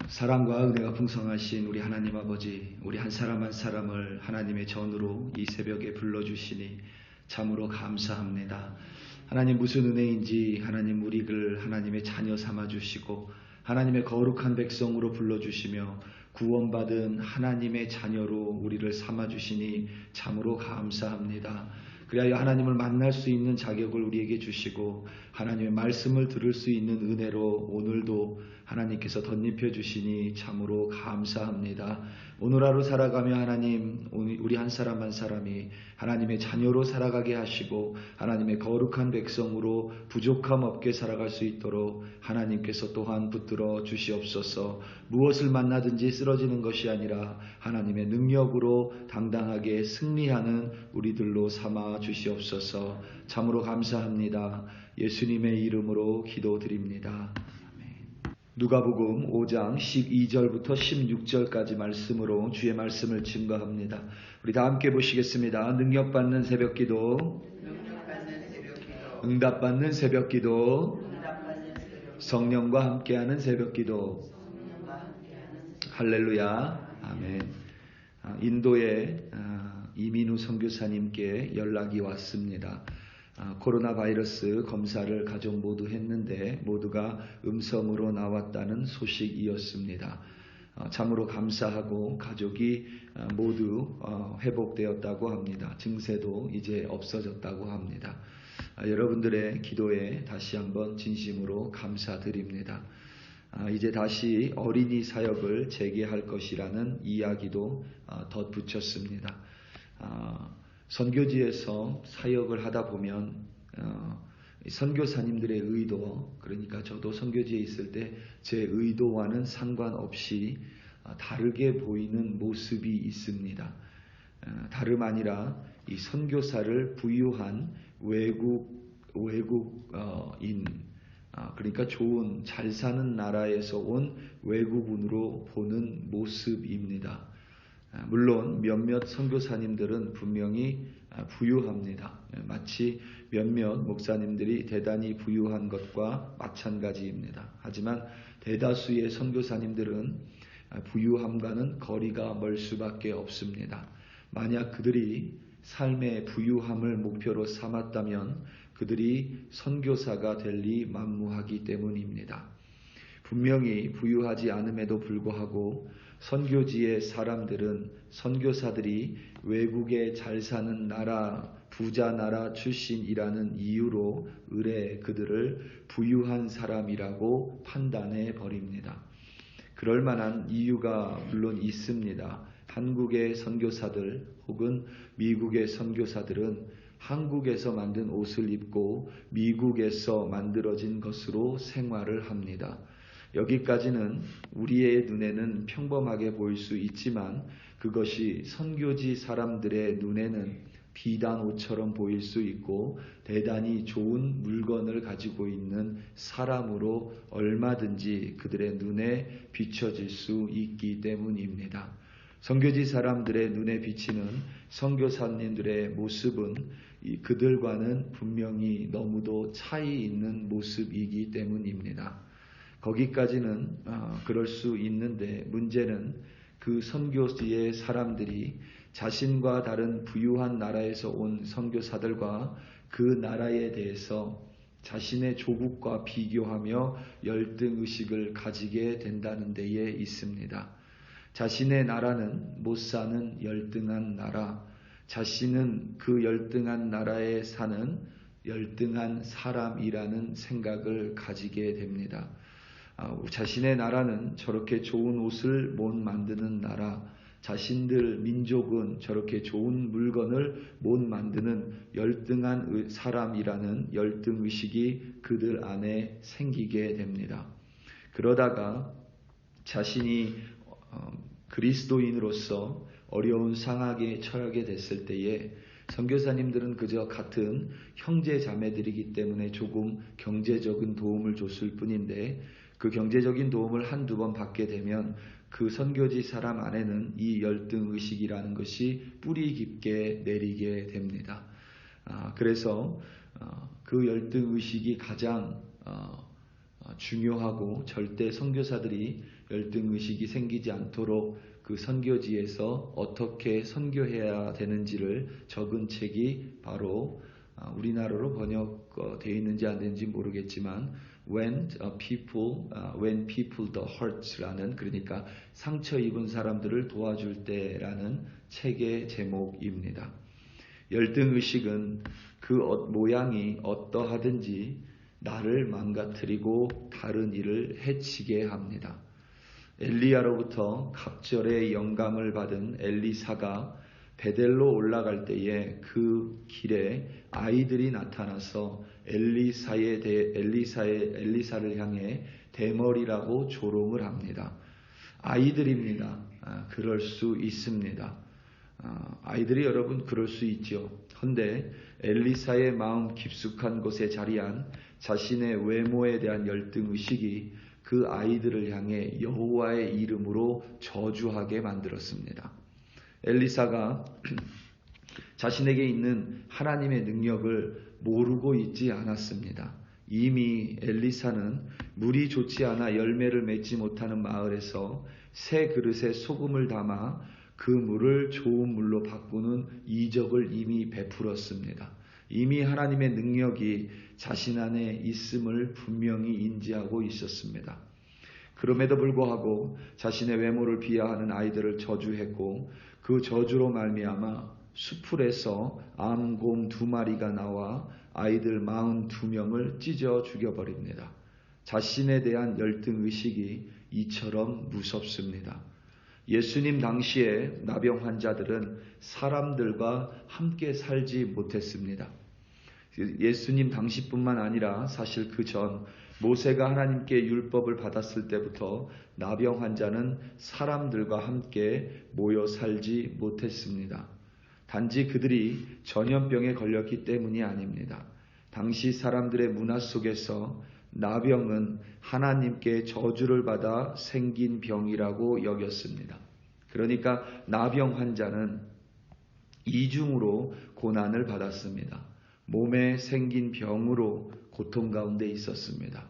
사랑과 은혜가 풍성하신 우리 하나님 아버지, 우리 한 사람 한 사람을 하나님의 전으로 이 새벽에 불러주시니 참으로 감사합니다. 하나님 무슨 은혜인지 하나님 우리를 하나님의 자녀 삼아주시고 하나님의 거룩한 백성으로 불러주시며 구원받은 하나님의 자녀로 우리를 삼아주시니 참으로 감사합니다. 그리하여 하나님을 만날 수 있는 자격을 우리에게 주시고 하나님의 말씀을 들을 수 있는 은혜로 오늘도 하나님께서 덧입혀 주시니 참으로 감사합니다. 오늘 하루 살아가며 하나님 우리 한 사람 한 사람이 하나님의 자녀로 살아가게 하시고 하나님의 거룩한 백성으로 부족함 없게 살아갈 수 있도록 하나님께서 또한 붙들어 주시옵소서. 무엇을 만나든지 쓰러지는 것이 아니라 하나님의 능력으로 당당하게 승리하는 우리들로 삼아 주시옵소서. 참으로 감사합니다. 예수님의 이름으로 기도드립니다. 누가복음 5장 12절부터 16절까지 말씀으로 주의 말씀을 증거합니다. 우리 다 함께 보시겠습니다. 능력받는 새벽기도, 응답받는 새벽기도, 성령과 함께하는 새벽기도. 할렐루야. 아멘. 인도의 이민우 선교사님께 연락이 왔습니다. 코로나 바이러스 검사를 가족 모두 했는데 모두가 음성으로 나왔다는 소식이었습니다. 참으로 감사하고 가족이 모두 회복되었다고 합니다. 증세도 이제 없어졌다고 합니다. 여러분들의 기도에 다시 한번 진심으로 감사드립니다. 이제 다시 어린이 사역을 재개할 것이라는 이야기도 덧붙였습니다. 선교지에서 사역을 하다 보면 선교사님들의 의도, 그러니까 저도 선교지에 있을 때 제 의도와는 상관없이 다르게 보이는 모습이 있습니다. 다름 아니라 이 선교사를 부유한 외국인, 그러니까 좋은 잘 사는 나라에서 온 외국인으로 보는 모습입니다. 물론 몇몇 선교사님들은 분명히 부유합니다. 마치 몇몇 목사님들이 대단히 부유한 것과 마찬가지입니다. 하지만 대다수의 선교사님들은 부유함과는 거리가 멀 수밖에 없습니다. 만약 그들이 삶의 부유함을 목표로 삼았다면 그들이 선교사가 될 리 만무하기 때문입니다. 분명히 부유하지 않음에도 불구하고 선교지의 사람들은 선교사들이 외국에 잘 사는 나라, 부자 나라 출신이라는 이유로 의뢰 그들을 부유한 사람이라고 판단해 버립니다. 그럴 만한 이유가 물론 있습니다. 한국의 선교사들 혹은 미국의 선교사들은 한국에서 만든 옷을 입고 미국에서 만들어진 것으로 생활을 합니다. 여기까지는 우리의 눈에는 평범하게 보일 수 있지만 그것이 선교지 사람들의 눈에는 비단 옷처럼 보일 수 있고 대단히 좋은 물건을 가지고 있는 사람으로 얼마든지 그들의 눈에 비춰질 수 있기 때문입니다. 선교지 사람들의 눈에 비치는 선교사님들의 모습은 그들과는 분명히 너무도 차이 있는 모습이기 때문입니다. 거기까지는 그럴 수 있는데 문제는 그 선교지의 사람들이 자신과 다른 부유한 나라에서 온 선교사들과 그 나라에 대해서 자신의 조국과 비교하며 열등의식을 가지게 된다는 데에 있습니다. 자신의 나라는 못 사는 열등한 나라, 자신은 그 열등한 나라에 사는 열등한 사람이라는 생각을 가지게 됩니다. 자신의 나라는 저렇게 좋은 옷을 못 만드는 나라, 자신들 민족은 저렇게 좋은 물건을 못 만드는 열등한 사람이라는 열등의식이 그들 안에 생기게 됩니다. 그러다가 자신이 그리스도인으로서 어려운 상황에 처하게 됐을 때에 선교사님들은 그저 같은 형제 자매들이기 때문에 조금 경제적인 도움을 줬을 뿐인데 그 경제적인 도움을 한두 번 받게 되면 그 선교지 사람 안에는 이 열등의식이라는 것이 뿌리 깊게 내리게 됩니다. 그래서 그 열등의식이 가장 중요하고 절대 선교사들이 열등의식이 생기지 않도록 그 선교지에서 어떻게 선교해야 되는지를 적은 책이 바로 우리나라로 번역되어 있는지 안 되는지 모르겠지만 When People the Hurt라는, 그러니까 상처 입은 사람들을 도와줄 때라는 책의 제목입니다. 열등의식은 그 모양이 어떠하든지 나를 망가뜨리고 다른 일을 해치게 합니다. 엘리야로부터 갑절의 영감을 받은 엘리사가 베델로 올라갈 때에 그 길에 아이들이 나타나서 엘리사를 향해 대머리라고 조롱을 합니다. 아이들입니다. 그럴 수 있습니다. 아이들이 여러분 그럴 수 있죠. 그런데 엘리사의 마음 깊숙한 곳에 자리한 자신의 외모에 대한 열등의식이 그 아이들을 향해 여호와의 이름으로 저주하게 만들었습니다. 엘리사가 자신에게 있는 하나님의 능력을 모르고 있지 않았습니다. 이미 엘리사는 물이 좋지 않아 열매를 맺지 못하는 마을에서 새 그릇에 소금을 담아 그 물을 좋은 물로 바꾸는 이적을 이미 베풀었습니다. 이미 하나님의 능력이 자신 안에 있음을 분명히 인지하고 있었습니다. 그럼에도 불구하고 자신의 외모를 비하하는 아이들을 저주했고 그 저주로 말미암아 수풀에서 암곰 2마리가 나와 아이들 42명을 찢어 죽여버립니다. 자신에 대한 열등의식이 이처럼 무섭습니다. 예수님 당시에 나병 환자들은 사람들과 함께 살지 못했습니다. 예수님 당시뿐만 아니라 사실 그 전 모세가 하나님께 율법을 받았을 때부터 나병 환자는 사람들과 함께 모여 살지 못했습니다. 단지 그들이 전염병에 걸렸기 때문이 아닙니다. 당시 사람들의 문화 속에서 나병은 하나님께 저주를 받아 생긴 병이라고 여겼습니다. 그러니까 나병 환자는 이중으로 고난을 받았습니다. 몸에 생긴 병으로 고통 가운데 있었습니다.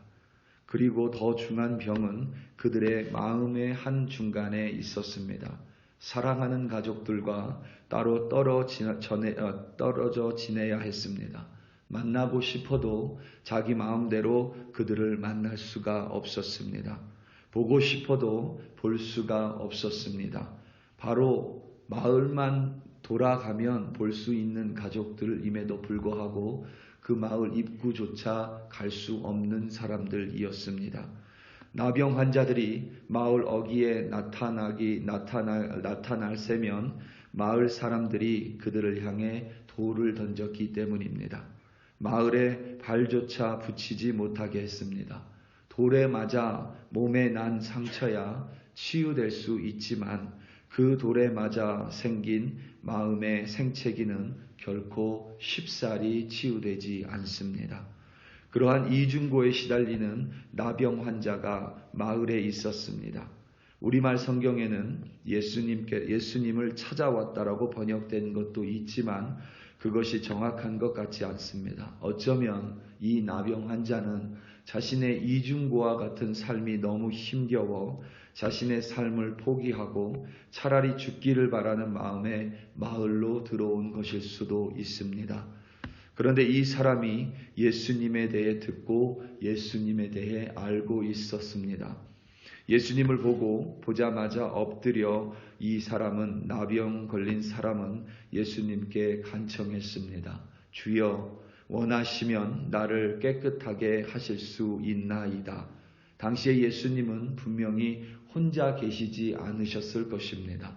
그리고 더 중한 병은 그들의 마음의 한중간에 있었습니다. 사랑하는 가족들과 따로 떨어져 지내야 했습니다. 만나고 싶어도 자기 마음대로 그들을 만날 수가 없었습니다. 보고 싶어도 볼 수가 없었습니다. 바로 마을만 돌아가면 볼 수 있는 가족들임에도 불구하고 그 마을 입구조차 갈 수 없는 사람들이었습니다. 나병 환자들이 마을 어귀에 나타날 새면 마을 사람들이 그들을 향해 돌을 던졌기 때문입니다. 마을에 발조차 붙이지 못하게 했습니다. 돌에 맞아 몸에 난 상처야 치유될 수 있지만 그 돌에 맞아 생긴 마음의 생채기는 결코 쉽사리 치유되지 않습니다. 그러한 이중고에 시달리는 나병 환자가 마을에 있었습니다. 우리말 성경에는 예수님을 찾아왔다라고 번역된 것도 있지만 그것이 정확한 것 같지 않습니다. 어쩌면 이 나병 환자는 자신의 이중고와 같은 삶이 너무 힘겨워 자신의 삶을 포기하고 차라리 죽기를 바라는 마음에 마을로 들어온 것일 수도 있습니다. 그런데 이 사람이 예수님에 대해 듣고 예수님에 대해 알고 있었습니다. 예수님을 보자마자 엎드려 이 사람은, 나병 걸린 사람은 예수님께 간청했습니다. 주여, 원하시면 나를 깨끗하게 하실 수 있나이다. 당시에 예수님은 분명히 혼자 계시지 않으셨을 것입니다.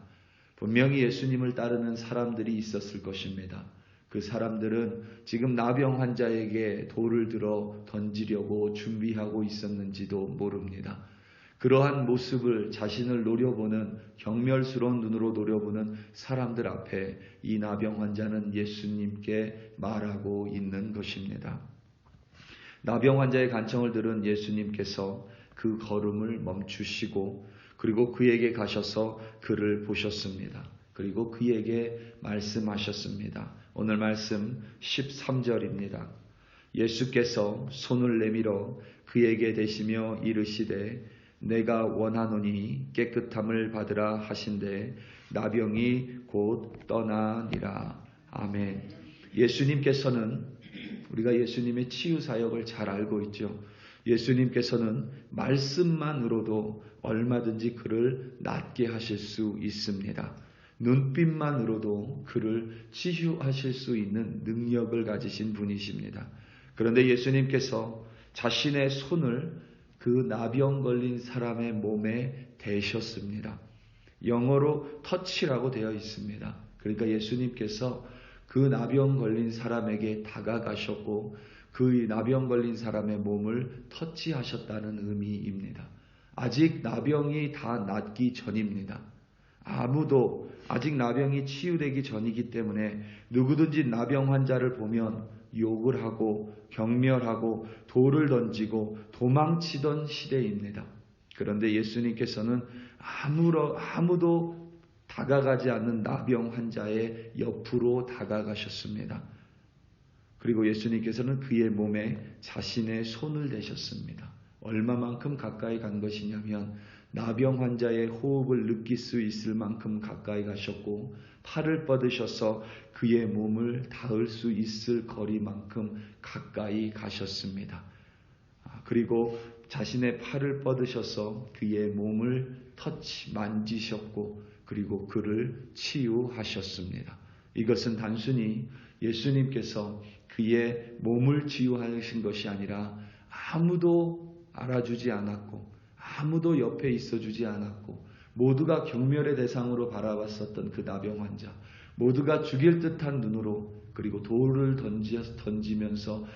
분명히 예수님을 따르는 사람들이 있었을 것입니다. 그 사람들은 지금 나병 환자에게 돌을 들어 던지려고 준비하고 있었는지도 모릅니다. 그러한 모습을 자신을 노려보는, 경멸스러운 눈으로 노려보는 사람들 앞에 이 나병 환자는 예수님께 말하고 있는 것입니다. 나병 환자의 간청을 들은 예수님께서 그 걸음을 멈추시고 그리고 그에게 가셔서 그를 보셨습니다. 그리고 그에게 말씀하셨습니다. 오늘 말씀 13절입니다. 예수께서 손을 내밀어 그에게 대시며 이르시되 내가 원하노니 깨끗함을 받으라 하신대 나병이 곧 떠나니라. 아멘. 예수님께서는 우리가 예수님의 치유 사역을 잘 알고 있죠. 예수님께서는 말씀만으로도 얼마든지 그를 낫게 하실 수 있습니다. 눈빛만으로도 그를 치유하실 수 있는 능력을 가지신 분이십니다. 그런데 예수님께서 자신의 손을 그 나병 걸린 사람의 몸에 대셨습니다. 영어로 터치라고 되어 있습니다. 그러니까 예수님께서 그 나병 걸린 사람에게 다가가셨고 그 나병 걸린 사람의 몸을 터치하셨다는 의미입니다. 아직 나병이 다 낫기 전입니다. 아무도 아직 나병이 치유되기 전이기 때문에 누구든지 나병 환자를 보면 욕을 하고 경멸하고 돌을 던지고 도망치던 시대입니다. 그런데 예수님께서는 아무도 다가가지 않는 나병 환자의 옆으로 다가가셨습니다. 그리고 예수님께서는 그의 몸에 자신의 손을 대셨습니다. 얼마만큼 가까이 간 것이냐면 나병 환자의 호흡을 느낄 수 있을 만큼 가까이 가셨고 팔을 뻗으셔서 그의 몸을 닿을 수 있을 거리만큼 가까이 가셨습니다. 그리고 자신의 팔을 뻗으셔서 그의 몸을 만지셨고 그리고 그를 치유하셨습니다. 이것은 단순히 예수님께서 그의 몸을 치유하신 것이 아니라 아무도 알아주지 않았고 아무도 옆에 있어주지 않았고 모두가 경멸의 대상으로 바라봤었던 그 나병 환자, 모두가 죽일 듯한 눈으로 그리고 돌을 던지면서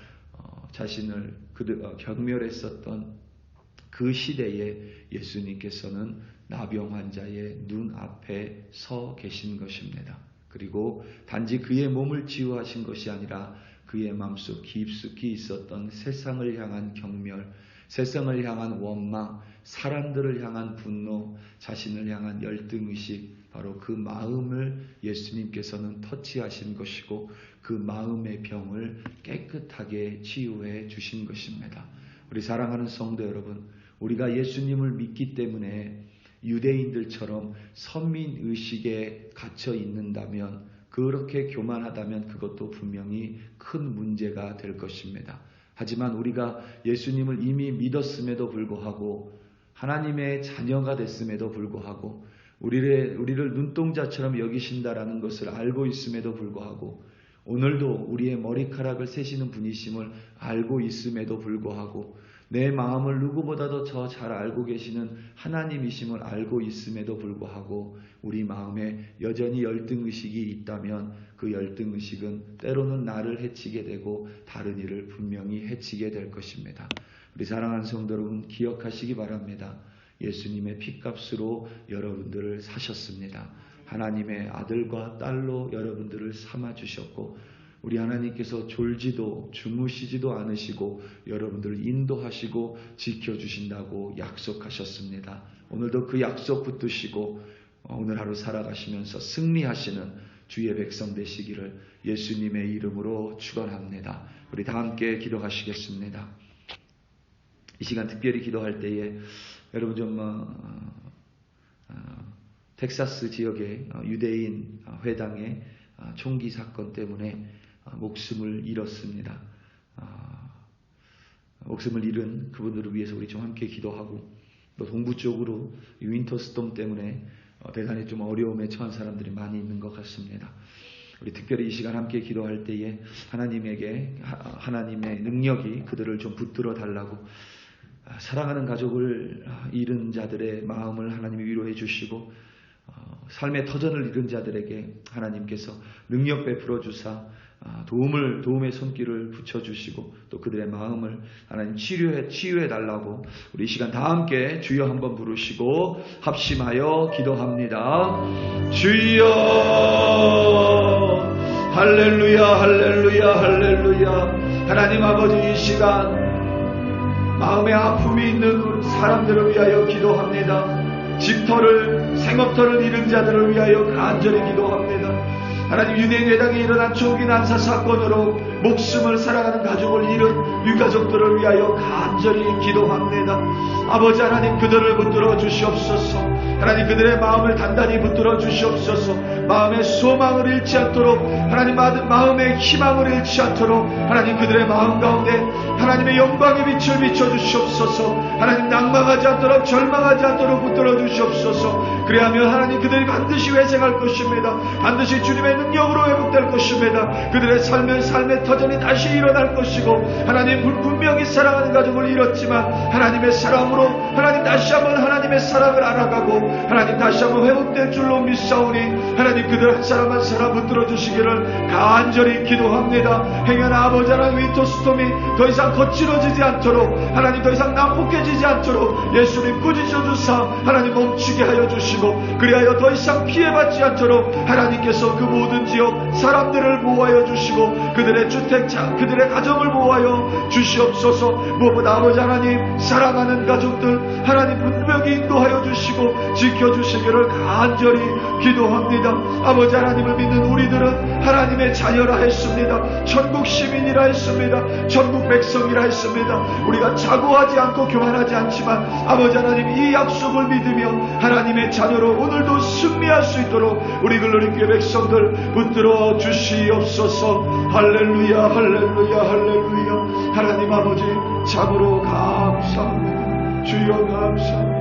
자신을 경멸했었던 그 시대에 예수님께서는 나병 환자의 눈앞에 서 계신 것입니다. 그리고 단지 그의 몸을 치유하신 것이 아니라 그의 마음속 깊숙이 있었던 세상을 향한 경멸, 세상을 향한 원망, 사람들을 향한 분노, 자신을 향한 열등의식, 바로 그 마음을 예수님께서는 터치하신 것이고 그 마음의 병을 깨끗하게 치유해 주신 것입니다. 우리 사랑하는 성도 여러분, 우리가 예수님을 믿기 때문에 유대인들처럼 선민의식에 갇혀 있는다면, 그렇게 교만하다면 그것도 분명히 큰 문제가 될 것입니다. 하지만 우리가 예수님을 이미 믿었음에도 불구하고 하나님의 자녀가 됐음에도 불구하고 우리를 눈동자처럼 여기신다라는 것을 알고 있음에도 불구하고 오늘도 우리의 머리카락을 세시는 분이심을 알고 있음에도 불구하고 내 마음을 누구보다도 더 잘 알고 계시는 하나님이심을 알고 있음에도 불구하고 우리 마음에 여전히 열등의식이 있다면 그 열등의식은 때로는 나를 해치게 되고 다른 이를 분명히 해치게 될 것입니다. 우리 사랑하는 성도 여러분, 기억하시기 바랍니다. 예수님의 핏값으로 여러분들을 사셨습니다. 하나님의 아들과 딸로 여러분들을 삼아주셨고 우리 하나님께서 졸지도 주무시지도 않으시고 여러분들을 인도하시고 지켜주신다고 약속하셨습니다. 오늘도 그 약속 붙드시고 오늘 하루 살아가시면서 승리하시는 주의 백성 되시기를 예수님의 이름으로 축원합니다. 우리 다 함께 기도하시겠습니다. 이 시간 특별히 기도할 때에 여러분 좀 텍사스 지역의 유대인 회당의 총기 사건 때문에 목숨을 잃었습니다. 목숨을 잃은 그분들을 위해서 우리 좀 함께 기도하고 또 동부 쪽으로 윈터스톰 때문에 대단히 좀 어려움에 처한 사람들이 많이 있는 것 같습니다. 우리 특별히 이 시간 함께 기도할 때에 하나님의 능력이 그들을 좀 붙들어 달라고 사랑하는 가족을 잃은 자들의 마음을 하나님이 위로해 주시고 삶의 터전을 잃은 자들에게 하나님께서 능력 베풀어 주사 도움의 손길을 붙여주시고 또 그들의 마음을 하나님 치유해 달라고 우리 이 시간 다 함께 주여 한번 부르시고 합심하여 기도합니다. 주여 할렐루야 할렐루야 할렐루야. 하나님 아버지, 이 시간 마음에 아픔이 있는 사람들을 위하여 기도합니다. 집터를 생업터를 잃은 자들을 위하여 간절히 기도합니다. 하나님 유대인 회당에 일어난 총기 난사 사건으로 목숨을 사랑하는 가족을 잃은 유가족들을 위하여 간절히 기도합니다. 아버지 하나님 그들을 붙들어 주시옵소서. 하나님 그들의 마음을 단단히 붙들어 주시옵소서. 마음의 소망을 잃지 않도록 하나님 마음의 희망을 잃지 않도록 하나님 그들의 마음 가운데 하나님의 영광의 빛을 비춰주시옵소서. 하나님 낭망하지 않도록 절망하지 않도록 붙들어 주시옵소서. 그리하면 하나님 그들이 반드시 회생할 것입니다. 반드시 주님의 능력으로 회복될 것입니다. 그들의 삶의 터전이 다시 일어날 것이고 하나님 분명히 사랑하는 가족을 잃었지만 하나님의 사랑으로 하나님 다시 한번 하나님의 사랑을 알아가고 하나님 다시 한번 회복될 줄로 믿사오니 하나님 그들 한 사람 한 사람 붙들어 주시기를 간절히 기도합니다. 행여나 아버지 하나님 윈터스톰이 더 이상 거칠어지지 않도록 하나님 더 이상 난폭해지지 않도록 예수님 꾸짖어 주사 하나님 멈추게 하여 주시고 그리하여 더 이상 피해받지 않도록 하나님께서 그 모든 지역 사람들을 보호하여 주시고 그들의 주택자 그들의 가정을 보호하여 주시옵소서. 무엇보다 아버지 하나님 사랑하는 가족들 하나님 분명히 인도하여 주시고 지켜주시기를 간절히 기도합니다. 아버지 하나님을 믿는 우리들은 하나님의 자녀라 했습니다. 천국 시민이라 했습니다. 천국 백성이라 했습니다. 우리가 자고하지 않고 교만하지 않지만 아버지 하나님 이 약속을 믿으며 하나님의 자녀로 오늘도 승리할 수 있도록 우리 글로리교회 백성들 붙들어 주시옵소서. 할렐루야 할렐루야 할렐루야. 하나님 아버지 참으로 감사합니다. 주여 감사합니다.